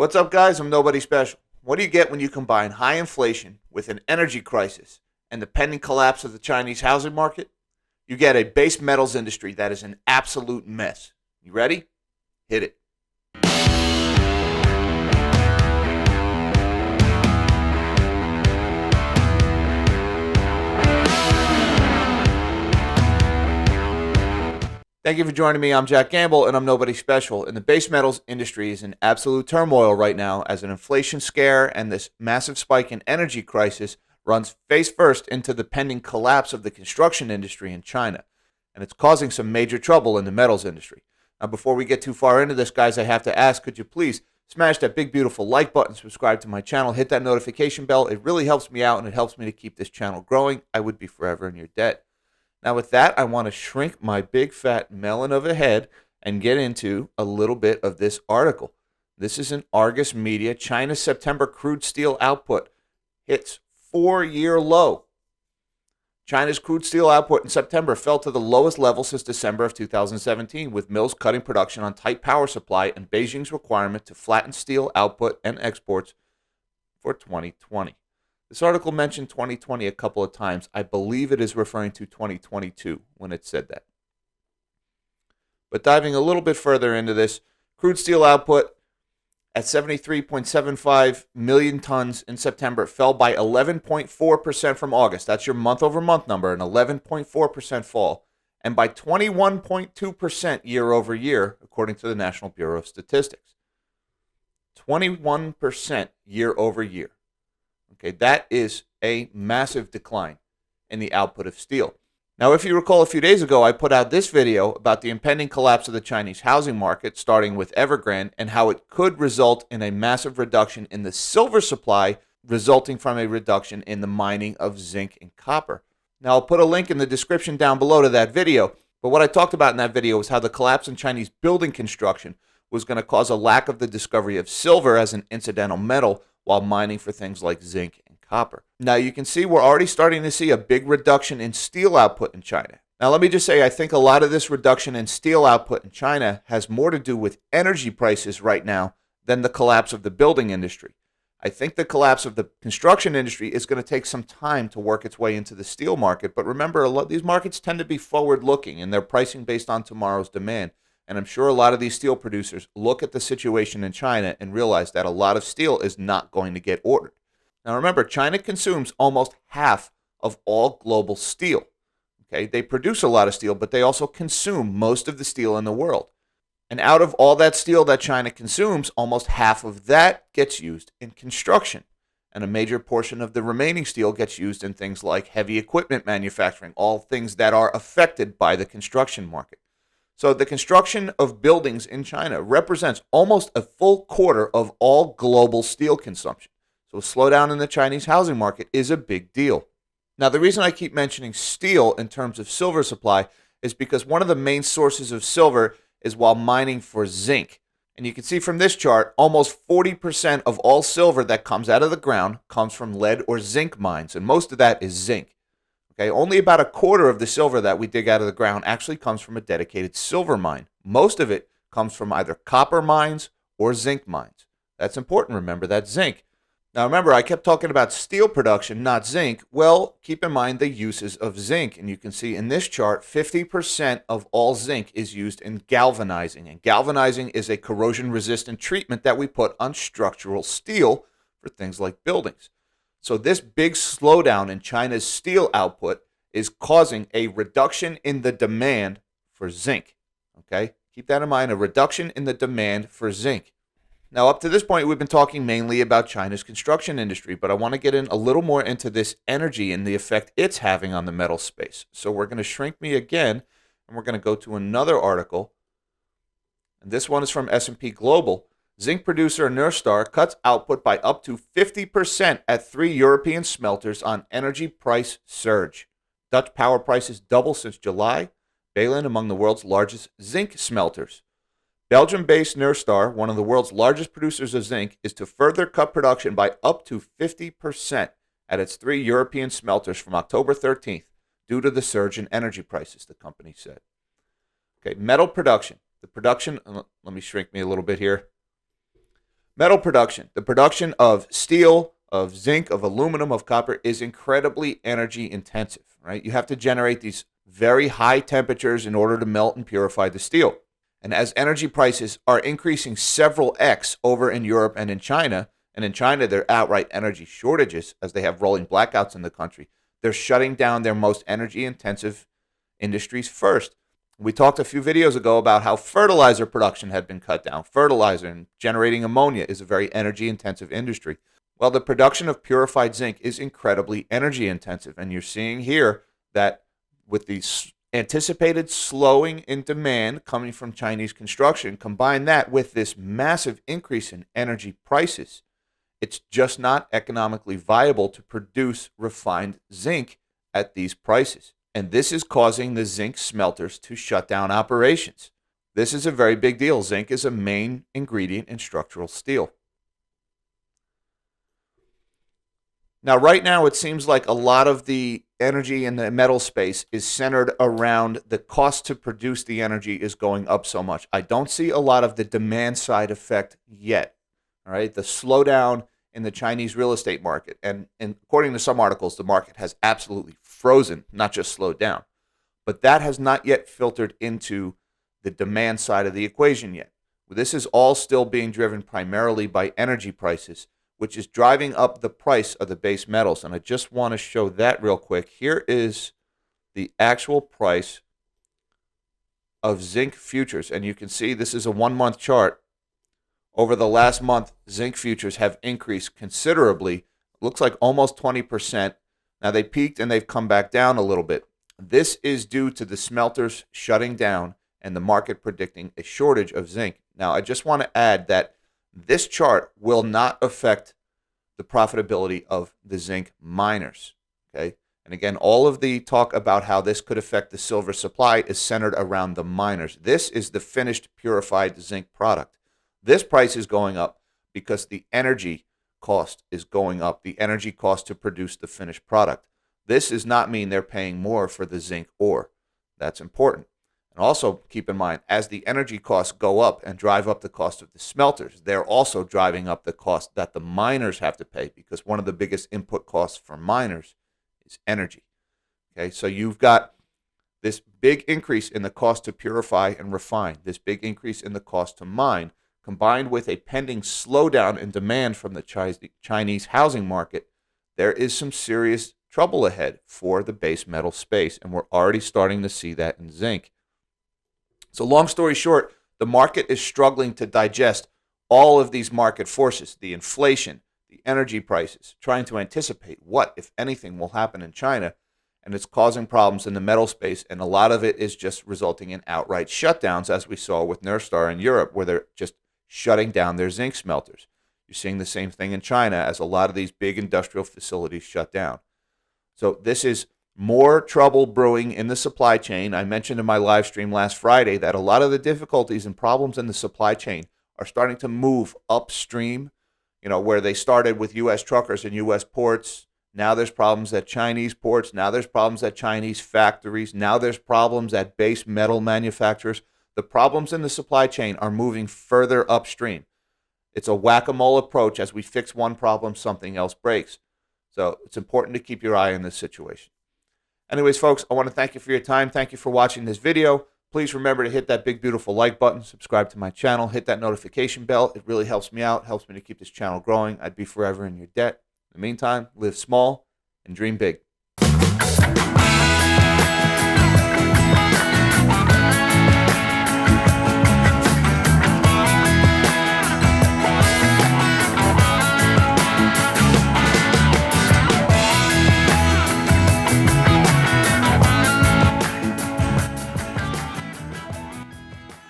What's up, guys? I'm Nobody Special. What do you get when you combine high inflation with an energy crisis and the pending collapse of the Chinese housing market? You get a base metals industry that is an absolute mess. You ready? Hit it. Thank you for joining me. I'm Jack Gamble, and I'm Nobody Special. And the base metals industry is in absolute turmoil right now as an inflation scare and this massive spike in energy crisis runs face first into the pending collapse of the construction industry in China. And it's causing some major trouble in the metals industry. Now, before we get too far into this, guys, I have to ask, could you please smash that big, beautiful like button, subscribe to my channel, hit that notification bell. It really helps me out, and it helps me to keep this channel growing. I would be forever in your debt. Now, with that, I want to shrink my big fat melon of a head and get into a little bit of this article. This is an Argus Media. China's September crude steel output hits 4-year low. China's crude steel output in September fell to the lowest level since December of 2017, with mills cutting production on tight power supply and Beijing's requirement to flatten steel output and exports for 2020. This article mentioned 2020 a couple of times. I believe it is referring to 2022 when it said that. But diving a little bit further into this, crude steel output at 73.75 million tons in September fell by 11.4% from August. That's your month-over-month number, an 11.4% fall, and by 21.2% year over year, according to the National Bureau of Statistics. 21% year over year. Okay, that is a massive decline in the output of steel. Now, if you recall, a few days ago, I put out this video about the impending collapse of the Chinese housing market, starting with Evergrande, and how it could result in a massive reduction in the silver supply, resulting from a reduction in the mining of zinc and copper. Now, I'll put a link in the description down below to that video, but what I talked about in that video was how the collapse in Chinese building construction was going to cause a lack of the discovery of silver as an incidental metal while mining for things like zinc and copper. Now, you can see we're already starting to see a big reduction in steel output in China. Now, let me just say, I think a lot of this reduction in steel output in China has more to do with energy prices right now than the collapse of the building industry. I think the collapse of the construction industry is going to take some time to work its way into the steel market. But remember, a lot these markets tend to be forward-looking, and they're pricing based on tomorrow's demand. And I'm sure a lot of these steel producers look at the situation in China and realize that a lot of steel is not going to get ordered. Now remember, China consumes almost half of all global steel. Okay, they produce a lot of steel, but they also consume most of the steel in the world. And out of all that steel that China consumes, almost half of that gets used in construction. And a major portion of the remaining steel gets used in things like heavy equipment manufacturing, all things that are affected by the construction market. So the construction of buildings in China represents almost a full quarter of all global steel consumption. So a slowdown in the Chinese housing market is a big deal. Now, the reason I keep mentioning steel in terms of silver supply is because one of the main sources of silver is while mining for zinc. And you can see from this chart, almost 40% of all silver that comes out of the ground comes from lead or zinc mines, and most of that is zinc. Okay, only about a quarter of the silver that we dig out of the ground actually comes from a dedicated silver mine. Most of it comes from either copper mines or zinc mines. That's important, remember, that's zinc. Now remember, I kept talking about steel production, not zinc. Well, keep in mind the uses of zinc. And you can see in this chart, 50% of all zinc is used in galvanizing. And galvanizing is a corrosion-resistant treatment that we put on structural steel for things like buildings. So this big slowdown in China's steel output is causing a reduction in the demand for zinc. Okay? Keep that in mind, a reduction in the demand for zinc. Now, up to this point, we've been talking mainly about China's construction industry, but I want to get in a little more into this energy and the effect it's having on the metal space. So we're going to shrink me again, and we're going to go to another article. And this one is from S&P Global. Zinc producer Nurstar cuts output by up to 50% at 3 European smelters on energy price surge. Dutch power prices double since July. Balen among the world's largest zinc smelters. Belgium-based Nurstar, one of the world's largest producers of zinc, is to further cut production by up to 50% at its 3 European smelters from October 13th due to the surge in energy prices, the company said. Okay, metal production. The production, let me shrink me a little bit here. Metal production, the production of steel, of zinc, of aluminum, of copper is incredibly energy intensive, right? You have to generate these very high temperatures in order to melt and purify the steel. And as energy prices are increasing several X over in Europe and in China, and in China, there are outright energy shortages as they have rolling blackouts in the country, they're shutting down their most energy intensive industries first. We talked a few videos ago about how fertilizer production had been cut down. Fertilizer and generating ammonia is a very energy intensive industry. Well, the production of purified zinc is incredibly energy intensive. And you're seeing here that with the anticipated slowing in demand coming from Chinese construction, combine that with this massive increase in energy prices, it's just not economically viable to produce refined zinc at these prices. And this is causing the zinc smelters to shut down operations. This is a very big deal. Zinc is a main ingredient in structural steel. Now, right now, it seems like a lot of the energy in the metal space is centered around the cost to produce the energy is going up so much. I don't see a lot of the demand side effect yet. All right, the slowdown in the Chinese real estate market, and according to some articles, the market has absolutely frozen, not just slowed down. But that has not yet filtered into the demand side of the equation yet. This is all still being driven primarily by energy prices, which is driving up the price of the base metals. And I just want to show that real quick. Here is the actual price of zinc futures. And you can see this is a 1-month chart. Over the last month, zinc futures have increased considerably. Looks like almost 20%. Now, they peaked and they've come back down a little bit. This is due to the smelters shutting down and the market predicting a shortage of zinc. Now, I just want to add that this chart will not affect the profitability of the zinc miners. Okay? And again, all of the talk about how this could affect the silver supply is centered around the miners. This is the finished purified zinc product. This price is going up because the energy cost is going up, the energy cost to produce the finished product. This does not mean they're paying more for the zinc ore. That's important. And also keep in mind, as the energy costs go up and drive up the cost of the smelters, they're also driving up the cost that the miners have to pay, because one of the biggest input costs for miners is energy. Okay, so you've got this big increase in the cost to purify and refine, this big increase in the cost to mine, combined with a pending slowdown in demand from the Chinese housing market. There is some serious trouble ahead for the base metal space, and we're already starting to see that in zinc. So long story short, the market is struggling to digest all of these market forces, the inflation, the energy prices, trying to anticipate what, if anything, will happen in China, and it's causing problems in the metal space, and a lot of it is just resulting in outright shutdowns, as we saw with Nurstar in Europe, where they're just shutting down their zinc smelters. You're seeing the same thing in China as a lot of these big industrial facilities shut down. So this is more trouble brewing in the supply chain. I mentioned in my live stream last Friday that a lot of the difficulties and problems in the supply chain are starting to move upstream, where they started with U.S. truckers and U.S. ports. Now there's problems at Chinese ports. Now there's problems at Chinese factories. Now there's problems at base metal manufacturers. The problems in the supply chain are moving further upstream. It's a whack-a-mole approach. As we fix one problem, something else breaks. So it's important to keep your eye on this situation. Anyways, folks, I want to thank you for your time. Thank you for watching this video. Please remember to hit that big, beautiful like button, subscribe to my channel, hit that notification bell. It really helps me out, helps me to keep this channel growing. I'd be forever in your debt. In the meantime, live small and dream big.